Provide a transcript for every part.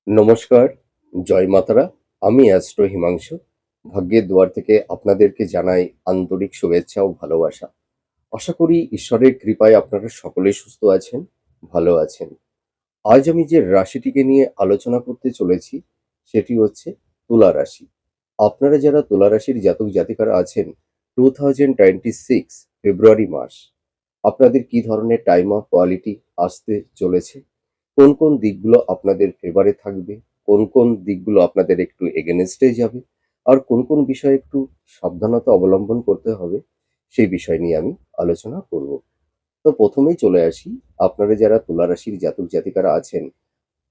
নমস্কার, জয় মাতারা। আমি অ্যাস্ট্রো হিমাংশু। ভাগ্যের দুয়ার থেকে আপনাদেরকে জানাই আন্তরিক শুভেচ্ছা ও ভালোবাসা। আশা করি ঈশ্বরের কৃপায় আপনারা সকলেই সুস্থ আছেন, ভালো আছেন। আজ আমি যে রাশিটিকে নিয়ে আলোচনা করতে চলেছি সেটি হচ্ছে তুলা রাশি। আপনারা যারা তুলা রাশির জাতক জাতিকারা আছেন 2026 ফেব্রুয়ারি মাস আপনাদের কি ধরনের টাইম অফ কোয়ালিটি আসতে চলেছে, কোন কোন দিকগুলো আপনাদের ফেভারে থাকবে, কোন কোন দিকগুলো আপনাদের একটু এগেনস্টে যাবে, আর কোন কোন বিষয়ে একটু সাবধানতা অবলম্বন করতে হবে, সেই বিষয় নিয়ে আমি আলোচনা করব। তো প্রথমেই চলে আসি, আপনারা যারা তুলা রাশির জাতক জাতিকারা আছেন,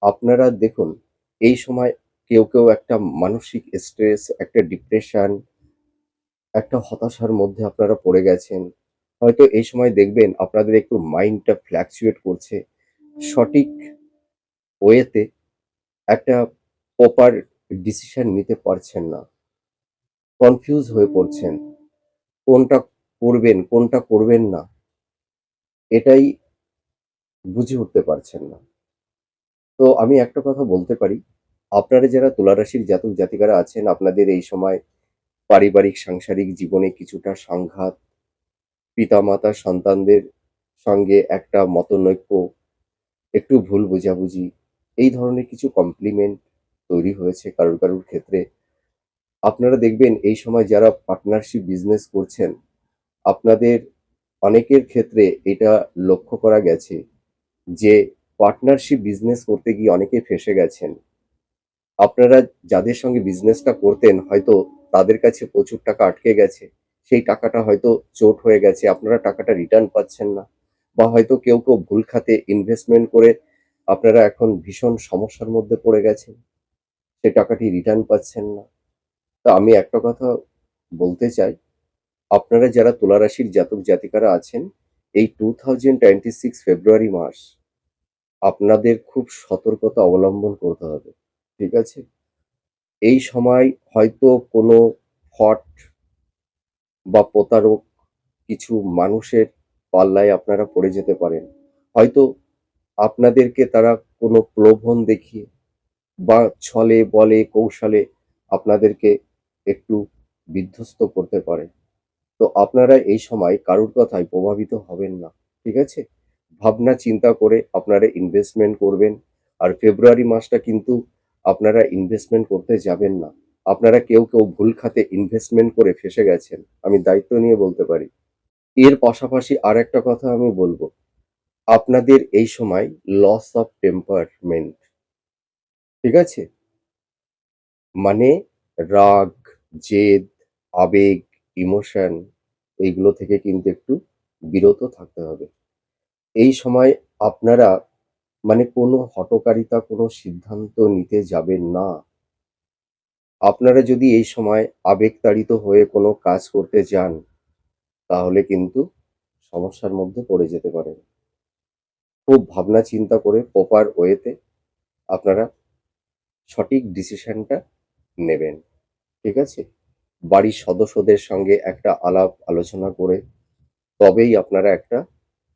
আপনারা দেখুন এই সময় কেউ কেউ একটা মানসিক স্ট্রেস, একটা ডিপ্রেশন, একটা হতাশার মধ্যে আপনারা পড়ে গেছেন। হয়তো এই সময় দেখবেন আপনাদের একটু মাইন্ডটা ফ্ল্যাকচুয়েট করছে, সঠিক ওয়েতে একটা প্রপার ডিসিশন নিতে পারছেন না, কনফিউজ হয়ে পড়ছেন, কোনটা করবেন কোনটা করবেন না এটাই বুঝে উঠতে পারছেন না। তো আমি একটা কথা বলতে পারি, আপনারা যারা তুলা রাশির জাতক জাতিকারা আছেন আপনাদের এই সময় পারিবারিক সাংসারিক জীবনে কিছুটা সংঘাত, পিতামাতা সন্তানদের সঙ্গে একটা মতনৈক্য, একটু ভুল বোঝাবুঝি, এই ধরনের কিছু কমপ্লিমেন্ট তৈরি হয়েছে কারুর কারুর ক্ষেত্রে। আপনারা দেখবেন এই সময় যারা পার্টনারশিপ বিজনেস করছেন, আপনাদের অনেকের ক্ষেত্রে এটা লক্ষ্য করা গেছে যে পার্টনারশিপ বিজনেস করতে গিয়ে অনেকে ফেঁসে গেছেন। আপনারা যাদের সঙ্গে বিজনেসটা করতেন হয়তো তাদের কাছে প্রচুর টাকা আটকে গেছে। সেই টাকাটা হয়তো চোট হয়ে গেছে, আপনারা টাকাটা রিটার্ন পাচ্ছেন না। বা হয়তো কেউ ভুল খাতে ইনভেস্টমেন্ট করে আপনারা এখন ভীষণ সমস্যার মধ্যে পড়ে গেছেন। সে টাকাটি রিটার্ন পাচ্ছেন না। তো আমি একটা কথা বলতে চাই, আপনারা যারা তুলা রাশির জাতক জাতিকারা আছেন, এই 2026 ফেব্রুয়ারি মাস আপনাদের খুব সতর্কতা অবলম্বন করতে হবে। ঠিক আছে? এই সময় হয়তো কোনো ফট বা প্রতারক কিছু মানুষের পাল্লায় আপনারা পড়ে যেতে পারেন। হয়তো আপনাদেরকে তারা কোনো প্রলোভন দেখিয়ে বা ছলে বলে কৌশলে আপনাদেরকে একটু বিধ্বস্ত করতে পারে। তো আপনারা এই সময় কারুর কথায় প্রভাবিত হবেন না। ঠিক আছে? ভাবনা চিন্তা করে আপনারা ইনভেস্টমেন্ট করবেন। আর ফেব্রুয়ারি মাসটা কিন্তু আপনারা ইনভেস্টমেন্ট করতে যাবেন না। আপনারা কেউ ভুল খাতে ইনভেস্টমেন্ট করে ফেঁসে গেছেন। আমি দায়িত্ব নিয়ে বলতে পারি। এর পাশাপাশি আরেকটা কথা আমি বলব, আপনাদের এই সময় লস অফ টেম্পারমেন্ট, ঠিক আছে? মানে রাগ, জেদ, আবেগ, ইমোশন, এইগুলো থেকে কিন্তু একটু বিরত থাকতে হবে। এই সময় আপনারা মানে কোনো হঠকারিতা, কোনো সিদ্ধান্ত নিতে যাবেন না। আপনারা যদি এই সময় আবেগতাড়িত হয়ে কোনো কাজ করতে যান, তাহলে কিন্তু সমস্যার মধ্যে পড়ে যেতে পারেন। খুব ভাবনা চিন্তা করে প্রপার ওয়েতে আপনারা সঠিক ডিসিশনটা নেবেন। ঠিক আছে? বাড়ির সদস্যদের সঙ্গে একটা আলাপ আলোচনা করে তবেই আপনারা একটা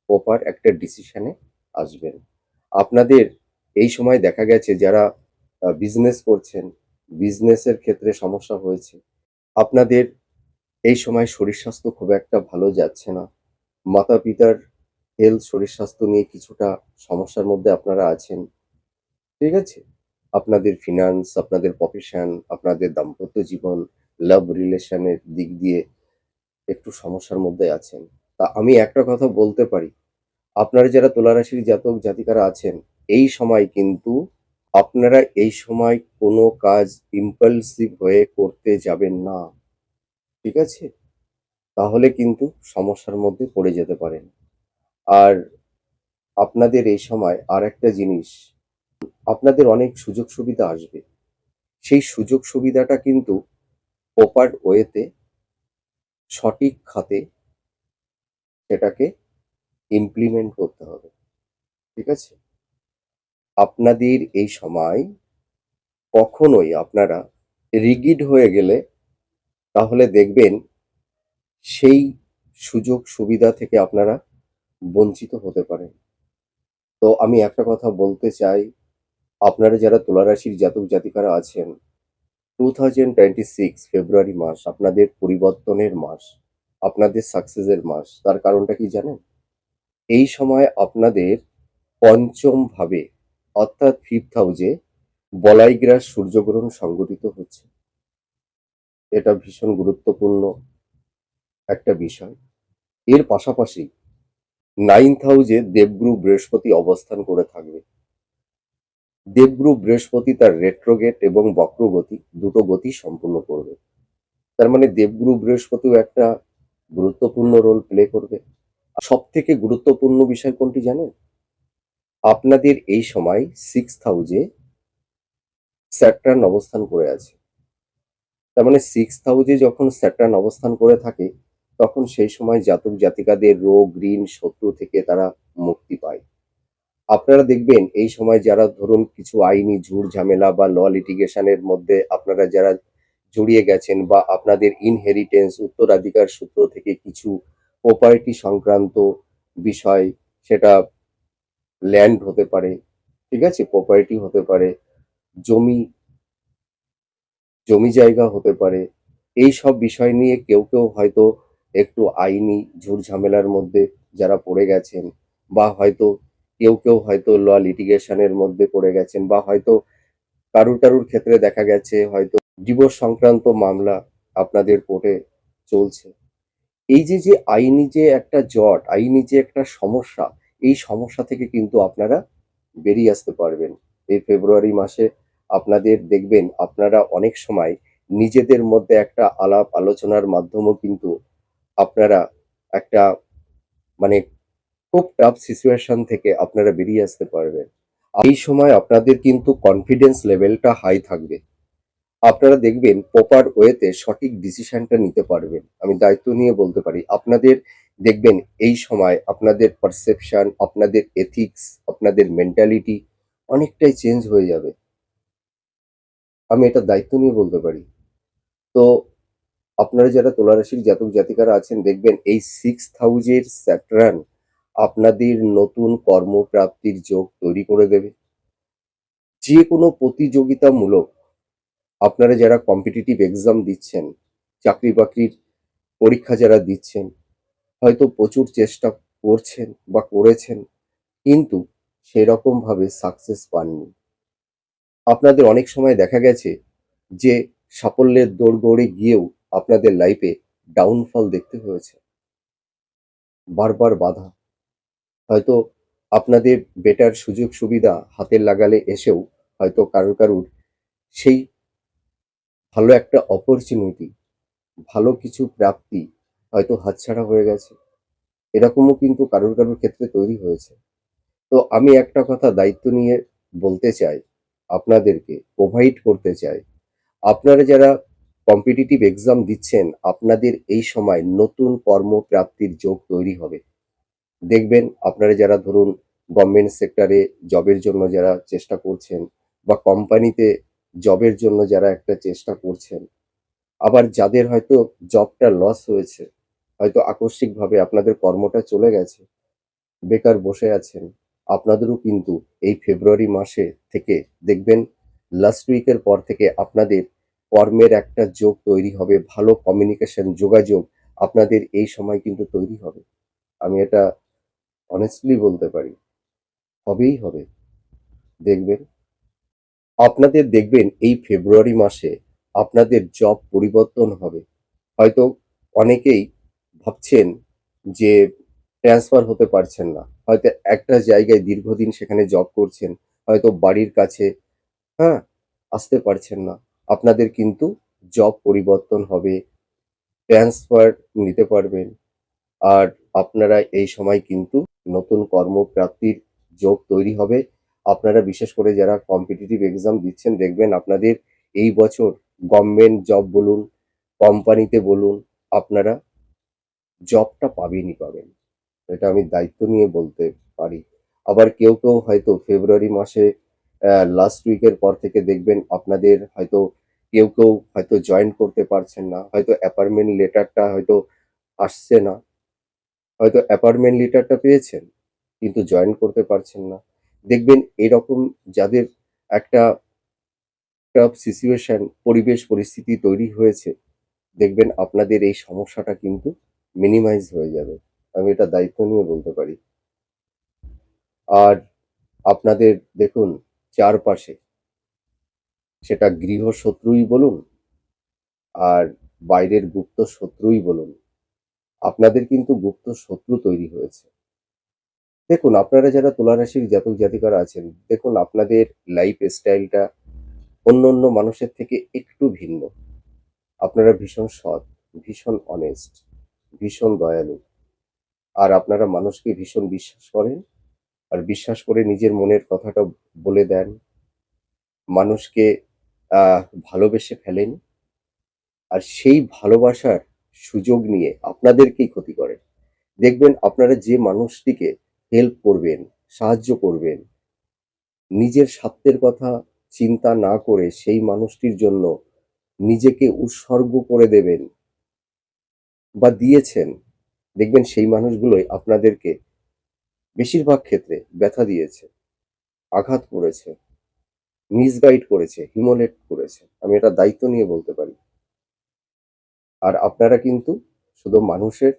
প্রপার একটা ডিসিশনে আসবেন। আপনাদের এই সময় দেখা গেছে যারা বিজনেস করছেন, বিজনেসের ক্ষেত্রে সমস্যা হয়েছে। আপনাদের এই সময় শরীর স্বাস্থ্য খুব একটা ভালো যাচ্ছে না। মাতা-পিতার হেলথ, শরীর স্বাস্থ্য নিয়ে কিছুটা সমস্যার মধ্যে আপনারা আছেন। ঠিক আছে? আপনাদের ফিন্যান্স, আপনাদের প্রফেশন, আপনাদের দাম্পত্য জীবন, লাভ রিলেশন এর দিক দিয়ে একটু সমস্যার মধ্যে আছেন। তা আমি একটা কথা বলতে পারি, আপনারা যারা তুলা রাশির জাতক জাতিকারা আছেন, এই সময় কিন্তু আপনারা এই সময় কোনো কাজ impulsive হয়ে করতে যাবেন না। ঠিক আছে? তাহলে কিন্তু সমস্যার মধ্যে পড়ে যেতে পারেন। আর আপনাদের এই সময় আরেকটা জিনিস, আপনাদের অনেক সুযোগ সুবিধা আসবে। সেই সুযোগ সুবিধাটা কিন্তু প্রপার ওয়েতে সঠিক খাতে সেটাকে ইমপ্লিমেন্ট করতে হবে। ঠিক আছে? আপনাদের এই সময় কখনোই আপনারা রিগিড হয়ে গেলে তাহলে দেখবেন সেই সুযোগ সুবিধা থেকে আপনারা বঞ্চিত হতে পারেন। তো আমি একটা কথা বলতে চাই, আপনারা যারা তুলা রাশির জাতক জাতিকারা আছেন, 2026 ফেব্রুয়ারি মাস আপনাদের পরিবর্তনের মাস, আপনাদের সাকসেসের মাস। তার কারণটা কি জানেন? এই সময় আপনাদের পঞ্চম ভাবে অর্থাৎ ফিফথ হাউসে বলাইগ্রাস সূর্যগ্রহণ সংঘটিত হচ্ছে। এটা ভীষণ গুরুত্বপূর্ণ একটা বিষয়। এর পাশাপাশি নাইন্থ হাউসে দেবগুরু বৃহস্পতি অবস্থান করে থাকবে। দেবগুরু বৃহস্পতি তার রেট্রোগেট এবং বক্রগতি দুটো গতি সম্পূর্ণ করবে। তার মানে দেবগুরু বৃহস্পতিও একটা গুরুত্বপূর্ণ রোল প্লে করবে। সব থেকে গুরুত্বপূর্ণ বিষয় কোনটি জানেন? আপনাদের এই সময় সিক্সথ হাউসে স্যাটার্ন অবস্থান করে আছে। তার মানে সিক্সথ হাউসে যখন স্যাটার্ন অবস্থান করে থাকে, তখন সেই সময় জাতক জাতিকাদের রোগ ঋণ শত্রু থেকে তারা মুক্তি পায়। আপনারা দেখবেন এই সময় যারা ধরুন কিছু আইনি ঝুট ঝামেলা বা ল লিটিগেশনের মধ্যে আপনারা যারা জড়িয়ে গেছেন, বা আপনাদের ইনহেরিটেন্স উত্তরাধিকার সূত্র থেকে কিছু প্রপার্টি সংক্রান্ত বিষয়, সেটা ল্যান্ড হতে পারে, ঠিক আছে, প্রপার্টি হতে পারে, জমি জমি জায়গা হতে পারে। এই সব বিষয় নিয়ে কেউ কেউ হয়তো একটু আইনি ঝুট ঝামেলার মধ্যে যারা পড়ে গেছেন, বা হয়তো কেউ কেউ হয়তো ল লিটিগেশনের মধ্যে পড়ে গেছেন, বা হয়তো কারুর ক্ষেত্রে দেখা গেছে হয়তো ডিভোর্স সংক্রান্ত মামলা আপনাদের কোর্টে চলছে। এই যে আইনি যে একটা জট, আইনি যে একটা সমস্যা, এই সমস্যা থেকে কিন্তু আপনারা বেরিয়ে আসতে পারবেন। এই ফেব্রুয়ারি মাসে আপনাদের দেখবেন আপনারা অনেক সময় নিজেদের মধ্যে একটা আলাপ আলোচনার মাধ্যমেও কিন্তু আপনারা একটা মানে খুব টাফ সিচুয়েশন থেকে আপনারা বেরিয়ে আসতে পারবেন। এই সময় আপনাদের কিন্তু কনফিডেন্স লেভেলটা হাই থাকবে। আপনারা দেখবেন প্রপার ওয়েতে সঠিক ডিসিশনটা নিতে পারবেন। আমি দায়িত্ব নিয়ে বলতে পারি। আপনাদের দেখবেন এই সময় আপনাদের পারসেপশন, আপনাদের এথিক্স, আপনাদের মেন্টালিটি অনেকটাই চেঞ্জ হয়ে যাবে। আমি এটা দায়িত্ব নিয়ে বলতে পারি। তো আপনারা যারা তুলা রাশির জাতক জাতিকারা আছেন, দেখবেন এই সিক্সথ হাউসের স্যাটার্ন আপনাদের নতুন কর্মপ্রাপ্তির যোগ তৈরি করে দেবে। যে কোনো প্রতিযোগিতামূলক আপনারা যারা কম্পিটিটিভ এক্সাম দিচ্ছেন, চাকরি বাকরির পরীক্ষা যারা দিচ্ছেন, হয়তো প্রচুর চেষ্টা করছেন বা করেছেন, কিন্তু সেরকমভাবে সাকসেস পাননি। আপনাদের অনেক সময় দেখা গেছে যে সাফল্যের দোরগোড়ে গিয়েও আপনাদের লাইফে ডাউনফল দেখতে হয়েছে। বারবার বাধা। হয়তো আপনাদের বেটার সুযোগ সুবিধা হাতের নাগালে এসেও হয়তো কারুর সেই ভালো একটা অপরচুনিটি, ভালো কিছু প্রাপ্তি হয়তো হাতছাড়া হয়ে গেছে। এরকমও কিন্তু কারুর ক্ষেত্রে তৈরি হয়েছে। তো আমি একটা কথা দায়িত্ব নিয়ে বলতে চাই, আপনাদেরকে প্রোভাইড করতে চাই। আপনারা যারা কম্পিটিটিভ এক্সাম দিচ্ছেন, আপনাদের এই সময় নতুন কর্মপ্রাপ্তির যোগ তৈরি হবে। দেখবেন আপনারা যারা ধরুন গভর্নমেন্ট সেক্টরে জবের জন্য যারা চেষ্টা করছেন, বা কোম্পানিতে জবের জন্য যারা একটা চেষ্টা করছেন, আবার যাদের হয়তো জবটা লস হয়েছে, হয়তো আকস্মিকভাবে আপনাদের কর্মটা চলে গেছে, বেকার বসে আছেন, আপনাদেরও কিন্তু এই ফেব্রুয়ারি মাসে থেকে দেখবেন লাস্ট উইকের পর থেকে আপনাদের কর্মের একটা যোগ তৈরি হবে। ভালো কমিউনিকেশন, যোগাযোগ আপনাদের এই সময় কিন্তু তৈরি হবে। আমি এটা অনেস্টলি বলতে পারি, হবেই হবে। দেখবেন আপনাদের দেখবেন এই ফেব্রুয়ারি মাসে আপনাদের জব পরিবর্তন হবে। হয়তো অনেকেই ভাবছেন যে ট্রান্সফার হতে পারছেন না। হয়তো একটা জায়গায় দীর্ঘদিন সেখানে জব করছেন। হয়তো বাড়ির কাছে, হ্যাঁ? আসতে পারছেন না। আপনাদের কিন্তু জব পরিবর্তন হবে, ট্রান্সফার নিতে পারবেন। আর আপনারা এই সময় কিন্তু নতুন কর্মপ্রাপ্তির যোগ তৈরি হবে। আপনারা বিশেষ করে যারা কম্পিটিটিভ এক্সাম দিচ্ছেন, দেখবেন আপনাদের এই বছর গভর্নমেন্ট জব বলুন, কোম্পানিতে বলুন, আপনারা জবটা পাবেনই পাবেন। এটা আমি দায়িত্ব নিয়ে বলতে পারি। আবার কেউ হয়তো ফেব্রুয়ারি মাসে লাস্ট উইকের পর থেকে দেখবেন আপনাদের হয়তো কেউ হয়তো জয়েন করতে পারছেন না। হয়তো অ্যাপয়েন্টমেন্ট লেটারটা হয়তো আসছে না। হয়তো অ্যাপয়েন্টমেন্ট লেটারটা পেয়েছেন, কিন্তু জয়েন করতে পারছেন না। দেখবেন এরকম যাদের একটা টাফ সিচুয়েশন পরিবেশ পরিস্থিতি তৈরি হয়েছে, দেখবেন আপনাদের এই সমস্যাটা কিন্তু মিনিমাইজ হয়ে যাবে। আমি এটা দায়িত্ব নিয়ে বলতে পারি। আর আপনাদের দেখুন চারপাশে সেটা গৃহশত্রুই বলুন আর বাইরের গুপ্ত শত্রুই বলুন, আপনাদের কিন্তু গুপ্ত শত্রু তৈরি হয়েছে। দেখুন আপনারা যারা তুলা রাশির জাতক জাতিকারা আছেন, দেখুন আপনাদের লাইফ স্টাইলটা অন্যান্য মানুষের থেকে একটু ভিন্ন। আপনারা ভীষণ সৎ, ভীষণ অনেস্ট, ভীষণ দয়ালু। আর আপনারা মানুষকে ভীষণ বিশ্বাস করেন। আর বিশ্বাস করে নিজের মনের কথাটা বলে দেন। মানুষকে ভালোবেসে ফেলেন। আর সেই ভালোবাসার সুযোগ নিয়ে আপনাদেরকেই ক্ষতি করেন। দেখবেন আপনারা যে মানুষটিকে হেল্প করবেন, সাহায্য করবেন, নিজের স্বার্থের কথা চিন্তা না করে সেই মানুষটির জন্য নিজেকে উৎসর্গ করে দেবেন বা দিয়েছেন, দেখবেন সেই মানুষগুলোই আপনাদেরকে বেশিরভাগ ক্ষেত্রে ব্যথা দিয়েছে, আঘাত করেছে, মিসগাইড করেছে, হিউমিলিয়েট করেছে। আমি এটা দায়িত্ব নিয়ে বলতে পারি। আর আপনারা কিন্তু শুধু মানুষের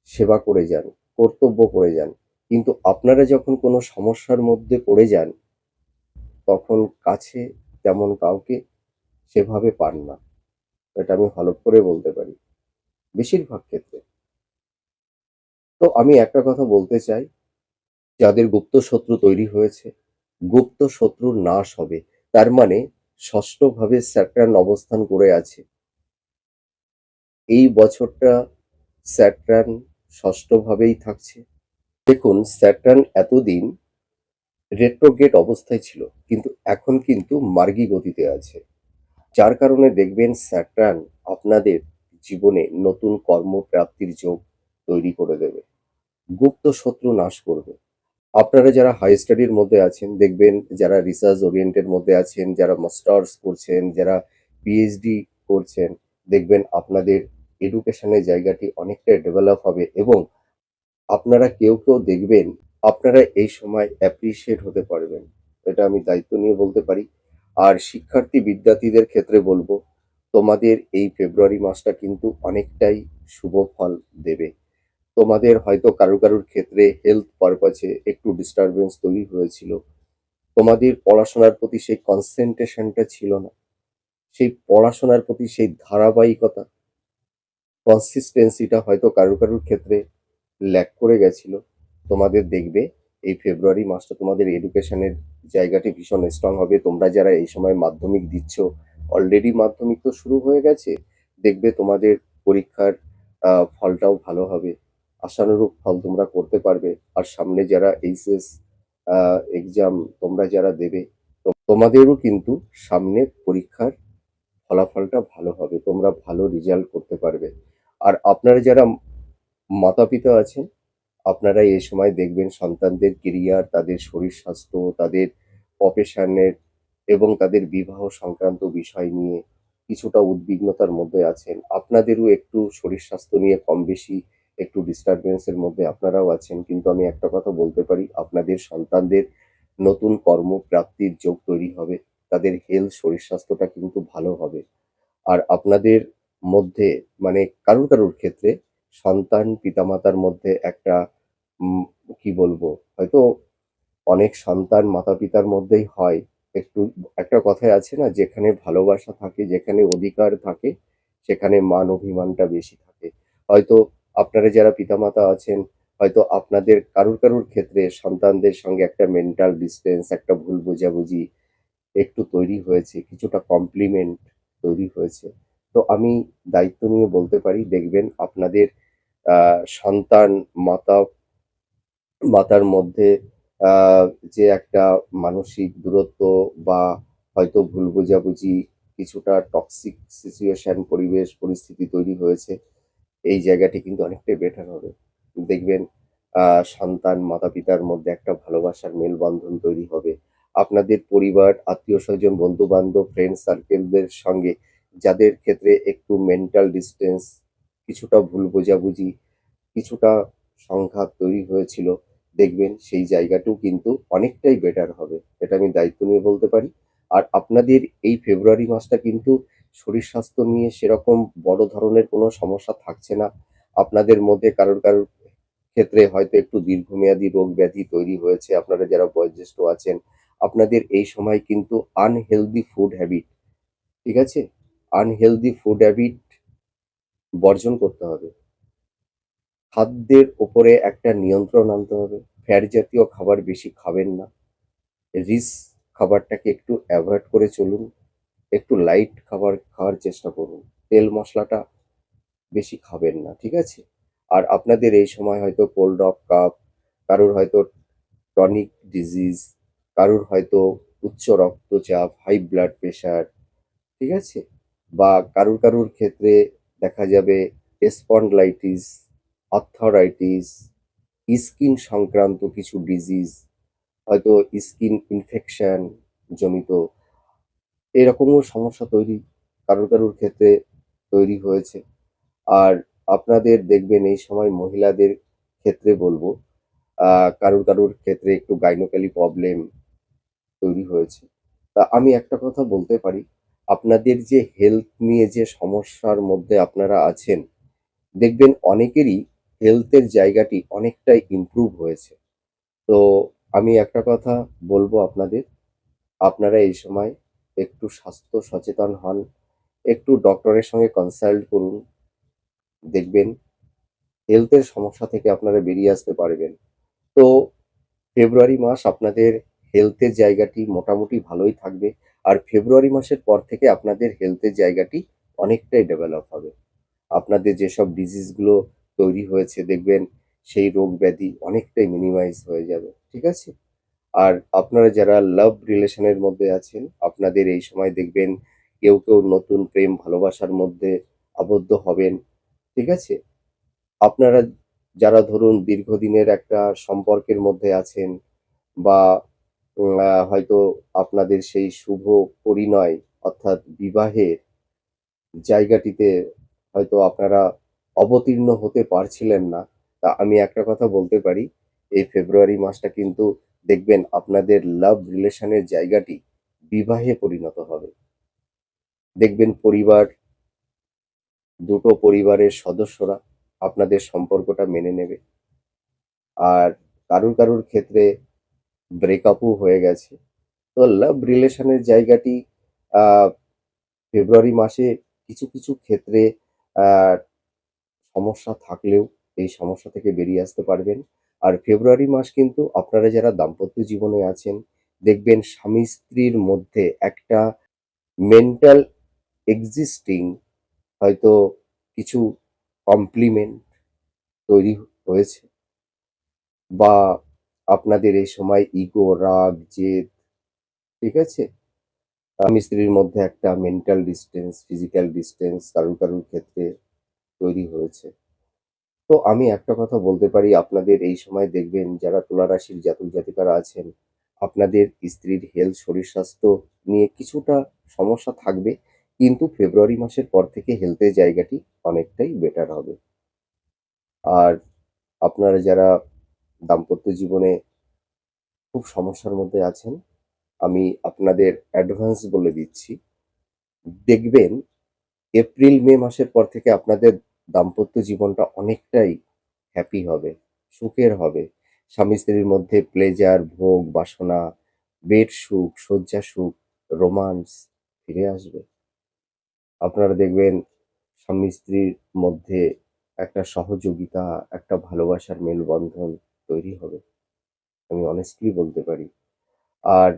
সেবা করে যান, কর্তব্য করে যান। কিন্তু আপনারা যখন কোনো সমস্যার মধ্যে পড়ে যান, তখন কাছে তেমন কাউকে সেভাবে পান না। এটা আমি হলফ করে বলতে পারি, বেশিরভাগ ক্ষেত্রে। তো আমি একটা কথা বলতে চাই, যাদের গুপ্ত শত্রু তৈরি হয়েছে, গুপ্ত শত্রুর নাশ হবে। তার মানে ষষ্ঠভাবে স্যাটার্ন অবস্থান করে আছে। এই বছরটা স্যাটার্ন ষষ্ঠভাবেই থাকছে। দেখুন স্যাটার্ন এতদিন রেট্রোগেট অবস্থায় ছিল, কিন্তু এখন কিন্তু মার্গী গতিতে আছে। যার কারণে দেখবেন স্যাটার্ন আপনাদের জীবনে নতুন কর্মপ্রাপ্তির যোগ তৈরি করে দেবে, গুপ্ত শত্রু নাশ করবে। আপনারা যারা হাই স্টাডির মধ্যে আছেন, দেখবেন যারা রিসার্চ ওরিয়েন্টেড মধ্যে আছেন, যারা মাস্টার্স করছেন, যারা পিএইচডি করছেন, দেখবেন আপনাদের এডুকেশনের জায়গাটি অনেকটাই ডেভেলপ হবে এবং আপনারা কেউ দেখবেন আপনারা এই সময় অ্যাপ্রিশিয়েট হতে পারবেন। এটা আমি দায়িত্ব নিয়ে বলতে পারি। আর শিক্ষার্থী বিদ্যার্থীদের ক্ষেত্রে বলবো, তোমাদের এই ফেব্রুয়ারি মাসটা কিন্তু অনেকটাই শুভ ফল দেবে। তোমাদের হয়তো কারুর ক্ষেত্রে হেলথ পারপাসে একটু ডিস্টারবেন্স তৈরি হয়েছিল। তোমাদের পড়াশোনার প্রতি সেই কনসেনট্রেশনটা ছিল না। সেই পড়াশোনার প্রতি সেই ধারাবাহিকতা, কনসিস্টেন্সিটা হয়তো কারুর ক্ষেত্রে ল্যাক করে গেছিল। তোমাদের দেখবে এই ফেব্রুয়ারি মাসটা তোমাদের এডুকেশনের জায়গাটি ভীষণ স্ট্রং হবে। তোমরা যারা এই সময় মাধ্যমিক দিচ্ছ, অলরেডি মাধ্যমিক তো শুরু হয়ে গেছে, দেখবে তোমাদের পরীক্ষার ফলটাও ভালো হবে। আশানুরূপ ফল তোমরা করতে পারবে। আর সামনে যারা এইচএস এক্সাম তোমরা যারা দেবে, তোমাদেরও কিন্তু সামনে পরীক্ষার ফলাফলটা ভালো হবে। তোমরা ভালো রেজাল্ট করতে পারবে। আর আপনারা যারা মাতা-পিতা আছেন, আপনারা এই সময় দেখবেন সন্তানদের কেরিয়ার, তাদের শরীর স্বাস্থ্য, তাদের প্রফেশনের এবং তাদের বিবাহ সংক্রান্ত বিষয় নিয়ে কিছুটা উদ্বিগ্নতার মধ্যে আছেন। আপনাদেরও একটু শরীর স্বাস্থ্য নিয়ে কম বেশি একটু ডিস্টারবেন্স এর মধ্যে আপনারাও আছেন। কিন্তু আমি একটা কথা বলতে পারি, আপনাদের সন্তানদের নতুন কর্মপ্রাপ্তির যোগ তৈরি হবে। তাদের হেলথ শরীর স্বাস্থ্যটা কিন্তু ভালো হবে। আর আপনাদের মধ্যে মানে কারুর ক্ষেত্রে সন্তান পিতামাতার মধ্যে একটা উম কি বলবো? হয়তো অনেক সন্তান মাতা-পিতার মধ্যেই হয়। একটু একটা কথায় আছে না? যেখানে ভালোবাসা থাকে, যেখানে অধিকার থাকে, সেখানে মান অভিমানটা বেশি থাকে। হয়তো আপনারা যারা পিতামাতা আছেন, হয়তো আপনাদের কারুর ক্ষেত্রে সন্তানদের সঙ্গে একটা মেন্টাল ডিসট্যান্স, একটা ভুল বোঝাবুঝি একটু তৈরি হয়েছে, কিছুটা কমপ্লিমেন্ট তৈরি হয়েছে। তো আমি দায়িত্ব নিয়ে বলতে পারি, দেখবেন আপনাদের সন্তান মাতা মাতার মধ্যে আ যে একটা মানসিক দূরত্ব বা হয়তো ভুল বোঝাবুঝি, কিছুটা টক্সিক সিচুয়েশন পরিবেশ পরিস্থিতি তৈরি হয়েছে। এই জায়গাটি কিন্তু অনেকটাই বেটার হবে। দেখবেন আ সন্তান মাতা-পিতার মধ্যে একটা ভালোবাসার মেলবন্ধন তৈরি হবে। আপনাদের পরিবার, আত্মীয়স্বজন, বন্ধু-বান্ধব, ফ্রেন্ড সার্কেলদের সঙ্গে যাদের ক্ষেত্রে একটু মেন্টাল ডিসট্যান্স, কিছুটা ভুল বোঝাবুঝি, কিছুটা সংঘাত তৈরি হয়েছিল, দেখবেন সেই জায়গাটাও কিন্তু অনেকটাই বেটার হবে। এটা আমি দায়িত্ব নিয়ে বলতে পারি। আর আপনাদের এই ফেব্রুয়ারি মাসটা কিন্তু শরীর স্বাস্থ্য নিয়ে সেরকম বড় ধরনের কোনো সমস্যা থাকছে না। আপনাদের মধ্যে কারোর ক্ষেত্রে হয়তো একটু দীর্ঘমেয়াদী রোগ ব্যাধি তৈরি হয়েছে। আপনারা যারা বয়োজ্যেষ্ঠ আছেন, আপনাদের এই সময় কিন্তু আনহেলদি ফুড হ্যাবিট, ঠিক আছে? আনহেলদি ফুড হ্যাবিট বর্জন করতে হবে। খাদ্যের উপরে একটা নিয়ন্ত্রণ আনতে হবে। ফ্যাট জাতীয় খাবার বেশি খাবেন না। রিচ খাবারটাকে একটু অ্যাভয়েড করে চলুন। একটু লাইট খাবার খাওয়ার চেষ্টা করুন। তেল মশলাটা বেশি খাবেন না, ঠিক আছে? আর আপনাদের এই সময় হয়তো কোল্ড অফ কাফ, কারোর হয়তো ক্রনিক ডিজিজ, কারোর হয়তো উচ্চ রক্তচাপ, হাই ব্লাড প্রেশার, ঠিক আছে? বা কারুর ক্ষেত্রে দেখা যাবে স্পন্ডলাইটিস, আর্থ্রাইটিস, স্কিন সংক্রান্ত কিছু ডিজিজ, হয়তো স্কিন ইনফেকশন জনিত এরকমও সমস্যা কারুর ক্ষেত্রে তৈরি হয়েছে। আর আপনাদের দেখবেন এই সময় মহিলাদের ক্ষেত্রে বলবো, কারুর ক্ষেত্রে একটু গাইনোকলি প্রবলেম তৈরি হয়েছে। তা আমি একটা কথা বলতে পারি, আপনাদের যে হেলথ নিয়ে যে সমস্যার মধ্যে আপনারা আছেন, দেখবেন অনেকেরই হেলথের জায়গাটি অনেকটাই ইমপ্রুভ হয়েছে। তো আমি একটা কথা বলবো আপনাদের, আপনারা এই সময় একটু স্বাস্থ্য সচেতন হন, একটু ডক্টরের সঙ্গে কনসাল্ট করুন। দেখবেন হেলথের সমস্যা থেকে আপনারা বেরিয়ে আসতে পারবেন। তো ফেব্রুয়ারি মাস আপনাদের হেলথের জায়গাটি মোটামুটি ভালোই থাকবে। আর ফেব্রুয়ারি মাসের পর থেকে আপনাদের হেলথের জায়গাটি অনেকটাই ডেভেলপ হবে। আপনাদের যেসব ডিজিজগুলো তৈরি হয়েছে দেখবেন সেই রোগ ব্যাধি অনেকটাই মিনিমাইজ হয়ে যাবে, ঠিক আছে? আর আপনারা যারা লাভ রিলেশনের মধ্যে আছেন, আপনাদের এই সময় দেখবেন কেউ নতুন প্রেম ভালোবাসার মধ্যে আবদ্ধ হবেন, ঠিক আছে? আপনারা যারা ধরুন দীর্ঘদিনের একটা সম্পর্কের মধ্যে আছেন, বা হয়তো আপনাদের সেই শুভ পরিণয় অর্থাৎ বিবাহের জায়গাটিতে হয়তো আপনারা অবতীর্ণ হতে পারছিলেন না। তা আমি একটা কথা বলতে পারি, এই ফেব্রুয়ারি মাসটা কিন্তু দেখবেন আপনাদের লাভ রিলেশনের জায়গাটি বিবাহে পরিণত হবে। দেখবেন দুটো পরিবারের সদস্যরা আপনাদের সম্পর্কটা মেনে নেবে। আর কারুর ক্ষেত্রে ব্রেকআপও হয়ে গেছে। তো লাভ রিলেশনের জায়গাটি আ ফেব্রুয়ারি মাসে কিছু ক্ষেত্রে আ সমস্যা থাকলেও এই সমস্যা থেকে বেরিয়ে আসতে পারবেন। আর ফেব্রুয়ারি মাস কিন্তু আপনারা যারা দাম্পত্য জীবনে আছেন, দেখবেন স্বামী-স্ত্রীর মধ্যে একটা মেন্টাল এক্সিস্টিং হয়তো কিছু কমপ্লিমেন্ট তৈরি হয়েছে, বা আপনাদের এই সময় ইগো, রাগ, জেদ, ঠিক আছে? স্বামী-স্ত্রীর মধ্যে একটা মেন্টাল ডিসট্যান্স, ফিজিক্যাল ডিসট্যান্স কারুর ক্ষেত্রে তৈরি হয়েছে। তো আমি একটা কথা বলতে পারি, আপনাদের এই সময় দেখবেন যারা তুলা রাশির জাতক-জাতিকারা আছেন, আপনাদের স্ত্রীর হেলথ, শরীর স্বাস্থ্য নিয়ে কিছুটা সমস্যা থাকবে। কিন্তু ফেব্রুয়ারি মাসের পর থেকে হেলথের জায়গাটি অনেকটাই বেটার হবে। আর আপনারা যারা দাম্পত্য জীবনে খুব সমস্যার মধ্যে আছেন, আমি আপনাদের অ্যাডভান্স বলে দিচ্ছি। দেখবেন এপ্রিল-মে মাসের পর থেকে আপনাদের দাম্পত্য জীবনটা অনেকটাই হ্যাপি হবে, সুখের হবে। স্বামী-স্ত্রীর মধ্যে প্লেজার, ভোগ, বাসনা, বেড সুখ, শয্যা সুখ, রোমান্স ফিরে আসবে। আপনারা দেখবেন স্বামী-স্ত্রীর মধ্যে একটা সহযোগিতা, একটা ভালোবাসার মেলবন্ধন তৈরি হবে। আমি অনেস্টলি বলতে পারি। আর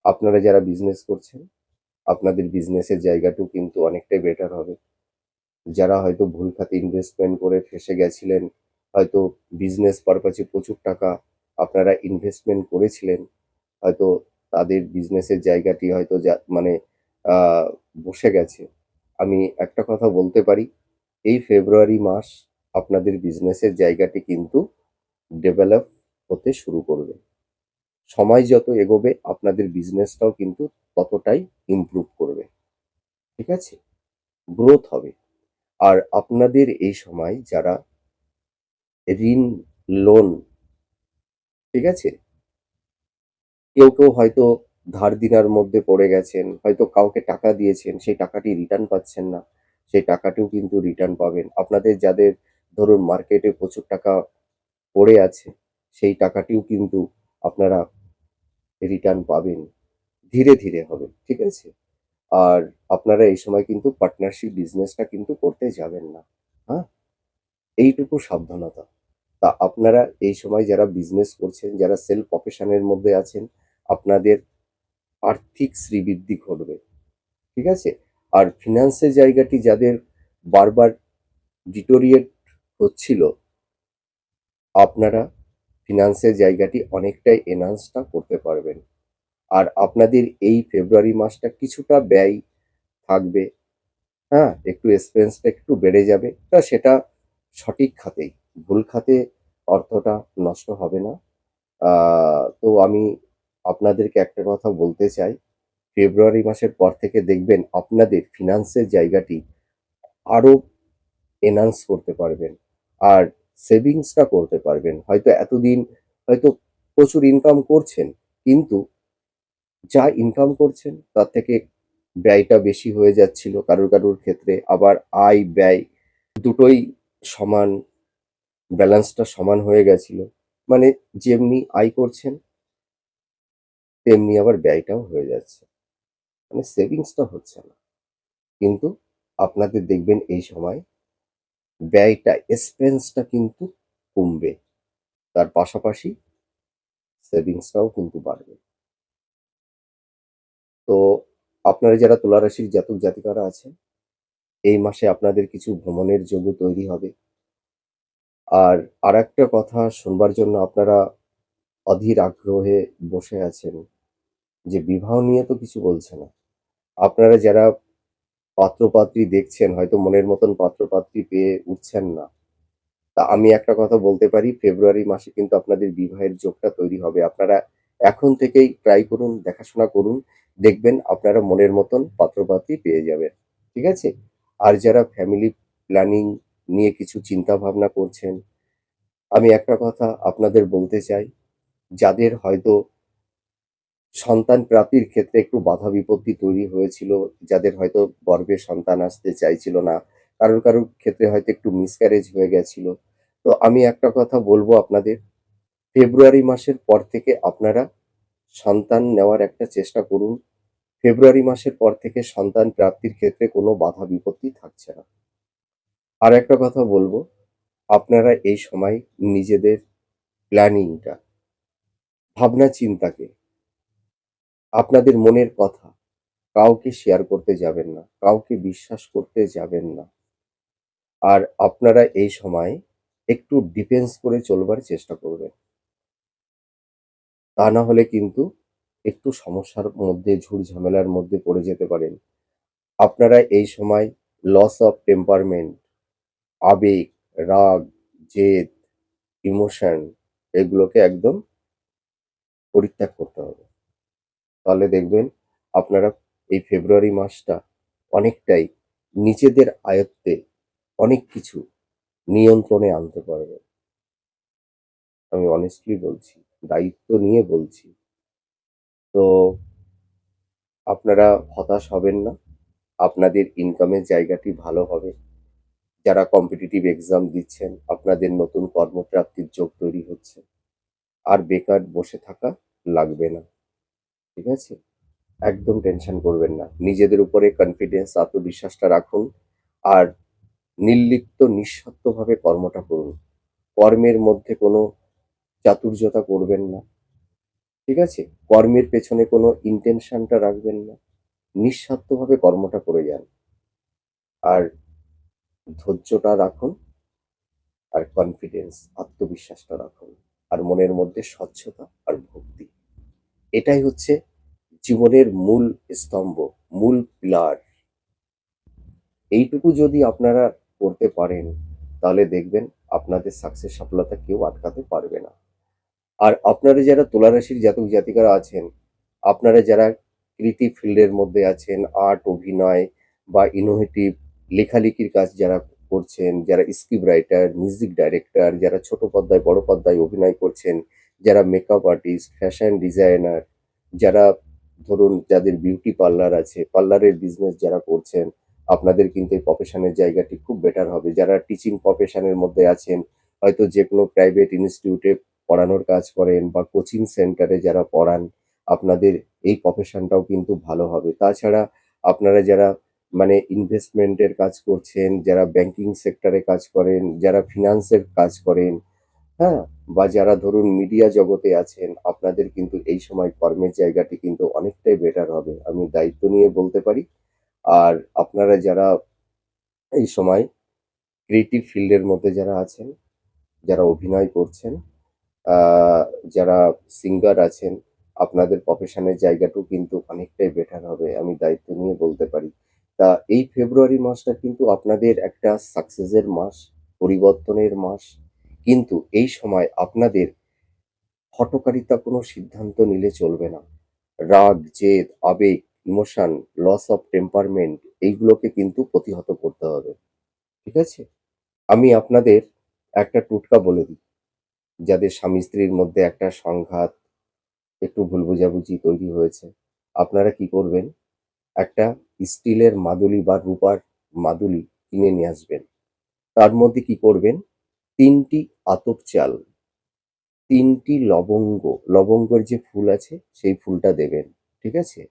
আপনারা যারা বিজনেস করছেন, আপনাদের বিজনেসের জায়গাটাও কিন্তু অনেকটাই বেটার হবে। যারা হয়তো ভুল খাতে ইনভেস্টমেন্ট করে ফেঁসে গেছিলেন, হয়তো বিজনেস পারপাসে প্রচুর টাকা আপনারা ইনভেস্টমেন্ট করেছিলেন, হয়তো তাদের বিজনেসের জায়গাটি হয়তো মানে আহ, বসে গেছে। আমি একটা কথা বলতে পারি, এই ফেব্রুয়ারি মাস আপনাদের বিজনেসের জায়গাটি কিন্তু ডেভেলপ হতে শুরু করবে। সময় যত এগোবে আপনাদের বিজনেসটাও কিন্তু ততটাই ইমপ্রুভ করবে, ঠিক আছে? গ্রোথ হবে। আর আপনাদের এই সময় যারা ঋণ, লোন ঠিক আছে? কেউ হয়তো ধার দেনার মধ্যে পড়ে গেছেন, হয়তো কাউকে টাকা দিয়েছেন, সেই টাকাটি রিটার্ন পাচ্ছেন না। সেই টাকাটিও কিন্তু রিটার্ন পাবেন। আপনাদের যাদের ধরুন মার্কেটে প্রচুর টাকা পড়ে আছে, সেই টাকাটিও কিন্তু আপনারা রিটার্ন পাবেন। ধীরে হবে। ঠিক আছে? আর আপনারা এই সময় কিন্তু পার্টনারশিপ বিজনেসটা কিন্তু করতে যাবেন না। হ্যাঁ? এইটুকু সাবধানতা। তা আপনারা এই সময় যারা বিজনেস করছেন, যারা সেলফ প্রফেশন এর মধ্যে আছেন, আপনাদের আর্থিক শ্রীবৃদ্ধি ঘটবে। ঠিক আছে? আর ফিন্যান্সের জায়গাটি যাদের বারবার ডিটোরিয়েট হচ্ছিল, আপনারা ফিন্যান্সের জায়গাটি অনেকটাই এনহান্সটা করতে পারবেন। আর আপনাদের এই ফেব্রুয়ারি মাসটা কিছুটা ব্যয় থাকবে। হ্যাঁ? একটু এক্সপেন্সটা একটু বেড়ে যাবে। তা সেটা সঠিক খাতেই। ভুল খাতে অর্থটা নষ্ট হবে না। আ তো আমি আপনাদেরকে একটা কথা বলতে চাই, ফেব্রুয়ারি মাসের পর থেকে দেখবেন আপনাদের ফিন্যান্সের জায়গাটি আরো এনহান্স করতে পারবেন। আর সেভিংসটা করতে পারবেন। হয়তো এতদিন হয়তো প্রচুর ইনকাম করছেন, কিন্তু যা ইনকাম করছেন তার থেকে ব্যয়টা বেশি হয়ে যাচ্ছিল কারুর ক্ষেত্রে। আবার আয়, ব্যয় দুটোই সমান, ব্যালেন্সটা সমান হয়ে গেছিল। মানে যেমনি আয় করছেন, তেমনি আবার ব্যয়টাও হয়ে যাচ্ছে। মানে সেভিংসটা হচ্ছে না। কিন্তু আপনাদের দেখবেন এই সময় ব্যয়টা, এক্সপেন্সটা কিন্তু কমবে। তার পাশাপাশি সেভিংসটাও কিন্তু বাড়বে। তো আপনারা যারা তুলা রাশির জাতক জাতিকারা আছেন, এই মাসে আপনাদের কিছু ভ্রমণের যোগ্য তৈরি হবে। আর আরেকটা কথা শুনবার জন্য আপনারা অধীর আগ্রহে বসে আছেন যে বিবাহ নিয়ে তো কিছু বলছে না। আপনারা যারা পাত্র-পাত্রী দেখছেন, হয়তো মনের মতন পাত্র-পাত্রী পেয়ে উঠছেন না। তা আমি একটা কথা বলতে পারি, ফেব্রুয়ারি মাসে কিন্তু আপনাদের বিবাহের যোগটা তৈরি হবে। আপনারা এখন থেকেই ট্রাই করুন, দেখাশোনা করুন। দেখবেন আপনারা মনের মতন পাত্র-পাত্রী পেয়ে যাবেন। ঠিক আছে? আর যারা ফ্যামিলি প্ল্যানিং নিয়ে কিছু চিন্তা ভাবনা করছেন, আমি একটা কথা আপনাদের বলতে চাই, যাদের হয়তো সন্তান প্রাপ্তির ক্ষেত্রে একটু বাধা বিপত্তি তৈরি হয়েছিল, যাদের হয়তো গর্ভে সন্তান আসতে চাইছিল না, কারুর ক্ষেত্রে হয়তো একটু মিসক্যারেজ হয়ে গেছিল। তো আমি একটা কথা বলবো আপনাদের, ফেব্রুয়ারি মাসের পর থেকে আপনারা সন্তান নেওয়ার একটা চেষ্টা করুন। ফেব্রুয়ারি মাসের পর থেকে সন্তান প্রাপ্তির ক্ষেত্রে কোনো বাধা বিপত্তি থাকছে না। আর একটা কথা বলবো, আপনারা এই সময় নিজেদের প্ল্যানিংটা, ভাবনা চিন্তাকে, আপনাদের মনের কথা কাউকে শেয়ার করতে যাবেন না। কাউকে বিশ্বাস করতে যাবেন না। আর আপনারা এই সময় একটু ডিফেন্স করে চলবার চেষ্টা করবেন। তা না হলে কিন্তু একটু সমস্যার মধ্যে, ঝুট-ঝামেলার মধ্যে পড়ে যেতে পারেন। আপনারা এই সময় লস অফ টেম্পারমেন্ট, আবেগ, রাগ, জেদ, ইমোশন এগুলোকে একদম পরিত্যাগ করতে হবে। তাহলে দেখবেন আপনারা এই ফেব্রুয়ারি মাসটা অনেকটাই নিজেদের আয়ত্তে অনেক কিছু নিয়ন্ত্রণে আনতে পারবেন। আমি অনেস্টলি বলছি, দায়িত্ব নিয়ে বলছি। তো আপনারা হতাশ হবেন না। আপনাদের ইনকামের জায়গাটি ভালো হবে। যারা কম্পিটিটিভ এক্সাম দিচ্ছেন, আপনাদের নতুন কর্মপ্রাপ্তির যোগ তৈরি হচ্ছে। আর বেকার বসে থাকা লাগবে না। ঠিক আছে? একদম টেনশন করবেন না। নিজেদের উপরে কনফিডেন্স, আত্মবিশ্বাসটা রাখুন। আর নির্লিপ্ত নিঃস্বার্থভাবে কর্মটা করুন। কর্মের মধ্যে কোনো চাতুর্যতা করবেন না। ঠিক আছে? কর্মের পেছনে কোনো ইনটেনশনটা রাখবেন না। নিঃস্বার্থভাবে কর্মটা করে যান। আর ধৈর্যটা রাখুন, আর কনফিডেন্স, আত্মবিশ্বাসটা রাখুন। আর মনের মধ্যে স্বচ্ছতা আর ভক্তি। এটাই হচ্ছে জীবনের মূল স্তম্ভ, মূল পিলার। এইটুকু যদি আপনারা করতে পারেন, তাহলে দেখবেন আপনাদের সাকসেস, সফলতা কেউ আটকাতে পারবে না। আর আপনারা যারা তুলা রাশির জাতক জাতিকারা আছেন, আপনারা যারা ক্রিয়েটিভ ফিল্ডের মধ্যে আছেন, আর্ট, অভিনয় বা ইনোভেটিভ লেখালেখির কাজ যারা করছেন, যারা স্ক্রিপ্ট রাইটার, মিউজিক ডাইরেক্টর, যারা ছোট পর্দায় বড় পর্দায় অভিনয় করছেন, যারা মেকআপ আর্টিস্ট, ফ্যাশন ডিজাইনার, যারা ধরুন যাদের বিউটি পার্লার আছে, পার্লারের বিজনেস যারা করছেন, আপনাদের কিন্তু এই প্রফেশনের জায়গাটি খুব বেটার হবে। যারা টিচিং প্রফেশনের মধ্যে আছেন, হয়তো যেকোনো প্রাইভেট ইনস্টিটিউটে পড়ানোর কাজ করেন বা কোচিং সেন্টারে যারা পড়ান, আপনাদের এই প্রফেশনটাও কিন্তু ভালো হবে। তাছাড়া আপনারা যারা মানে ইনভেস্টমেন্টের কাজ করছেন, যারা ব্যাংকিং সেক্টরে কাজ করেন, যারা ফিন্যান্সের কাজ করেন, হ্যাঁ? বা যারা ধরুন মিডিয়া জগতে আছেন, আপনাদের কিন্তু এই সময় কর্মের জায়গাটি কিন্তু অনেকটাই বেটার হবে। আমি দায়িত্ব নিয়ে বলতে পারি। আর আপনারা যারা এই সময় ক্রিয়েটিভ ফিল্ডের মধ্যে যারা আছেন, যারা অভিনয় করছেন, আ যারা সিঙ্গার আছেন, আপনাদের প্রফেশনের জায়গাটাও কিন্তু অনেকটাই বেটার হবে। আমি দায়িত্ব নিয়ে বলতে পারি। তা এই ফেব্রুয়ারি মাসটা কিন্তু আপনাদের একটা সাকসেসের মাস, পরিবর্তনের মাস। কিন্তু এই সময় আপনাদের হঠকারিতা কোনো সিদ্ধান্ত নিলে চলবে না। রাগ, জেদ, আবেগ, ইমোশন, লস অফ টেম্পারমেন্ট এইগুলোকে কিন্তু প্রতিহত করতে হবে। ঠিক আছে? আমি আপনাদের একটা টোটকা বলে দিই। যাদের স্বামী-স্ত্রীর মধ্যে একটা সংঘাত, একটু ভুল বোঝাবুঝি তৈরি হয়েছে, আপনারা কি করবেন? একটা স্টিলের মাদুলি বা রূপার মাদুলি কিনে নিয়ে আসবেন। তার মধ্যে কি করবেন? ৩ টি আতপ চাল, ৩ টি লবঙ্গ, লবঙ্গের যে ফুল আছে সেই ফুলটা দেবেন। ঠিক আছে?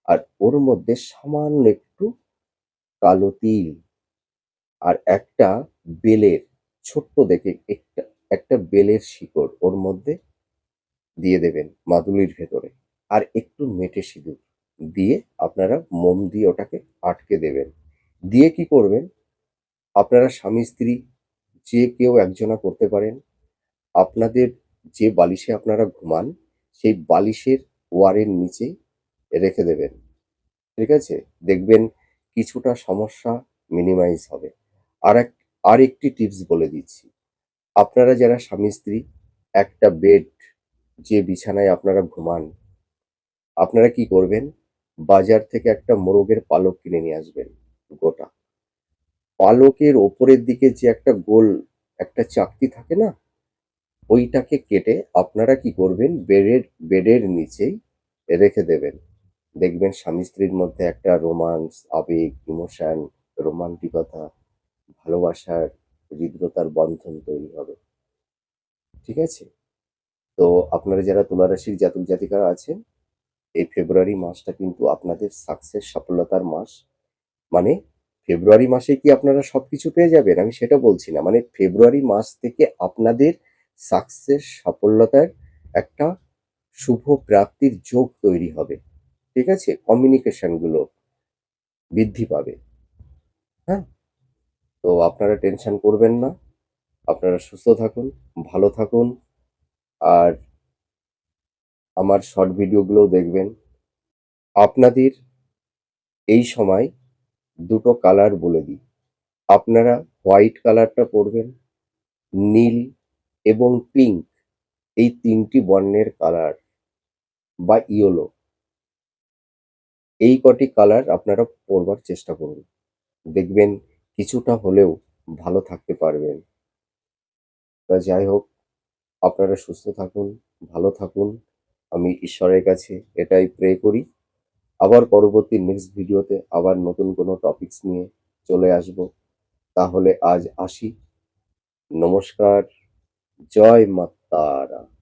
আর ওর মধ্যে সামান্য একটু কালো তিল আর একটা বেলের ছোট্ট দেখে একটা বেলের শিকড় ওর মধ্যে দিয়ে দেবেন মাদুলির ভেতরে। আর একটু মেটে সিঁদুর দিয়ে আপনারা মোম দিয়ে ওটাকে আটকে দেবেন। দিয়ে কি করবেন? আপনারা স্বামী-স্ত্রী যে কেউ একজনা করতে পারেন। আপনাদের যে বালিশে আপনারা ঘুমান, সেই বালিশের ওয়ারের নিচেই রেখে দেবেন। ঠিক আছে? দেখবেন কিছুটা সমস্যা মিনিমাইজ হবে। আরেক আরেকটি টিপস বলে দিচ্ছি। আপনারা যারা স্বামী-স্ত্রী একটা বেড যে বিছানায় আপনারা ঘুমান, আপনারা কি করবেন? বাজার থেকে একটা মোরগের পালক কিনে নিয়ে আসবেন গোটা। পালকের ওপরের দিকে যে একটা গোল একটা চাকতি থাকে না? ওইটাকে কেটে আপনারা কি করবেন? বেডের নিচেই রেখে দেবেন। দেখবেন স্বামী-স্ত্রীর মধ্যে একটা রোমান্স, আবেগ, ইমোশন, রোমান্টিকতা, ভালোবাসার, হৃদ্রতার বন্ধন তৈরি হবে। ঠিক আছে? তো আপনারা যারা তুলা রাশির জাতক-জাতিকারা আছেন, এই ফেব্রুয়ারি মাসটা কিন্তু আপনাদের সাকসেস সফলতার মাস। মানে ফেব্রুয়ারি মাসে কি আপনারা সবকিছু পেয়ে যাবেন? আমি সেটা বলছি না। মানে ফেব্রুয়ারি মাস থেকে আপনাদের সাকসেস সফলতার একটা শুভ প্রাপ্তির যোগ তৈরি হবে। ঠিক আছে? কমিউনিকেশন গুলো বৃদ্ধি পাবে। হ্যাঁ? তো আপনারা টেনশন করবেন না। আপনারা সুস্থ থাকুন, ভালো থাকুন। আর আমার শর্ট ভিডিওগুলোও দেখবেন। আপনাদের এই সময় দুটো কালার বলে দিই। আপনারা হোয়াইট কালারটা পড়বেন, নীল এবং পিঙ্ক এই ৩ টি বর্ণের কালার বা ইয়েলো এই কটি কালার আপনারা পড়বার চেষ্টা করুন। দেখবেন কিছুটা হলেও ভালো থাকতে পারবেন। তা যাই হোক, আপনারা সুস্থ থাকুন, ভালো থাকুন। আমি ঈশ্বরের কাছে এটাই প্রে করি। আবার পরবর্তী নেক্সট ভিডিওতে আবার নতুন কোনো টপিকস নিয়ে চলে আসবো। তাহলে আজ আসি। নমস্কার। জয় মা তারা।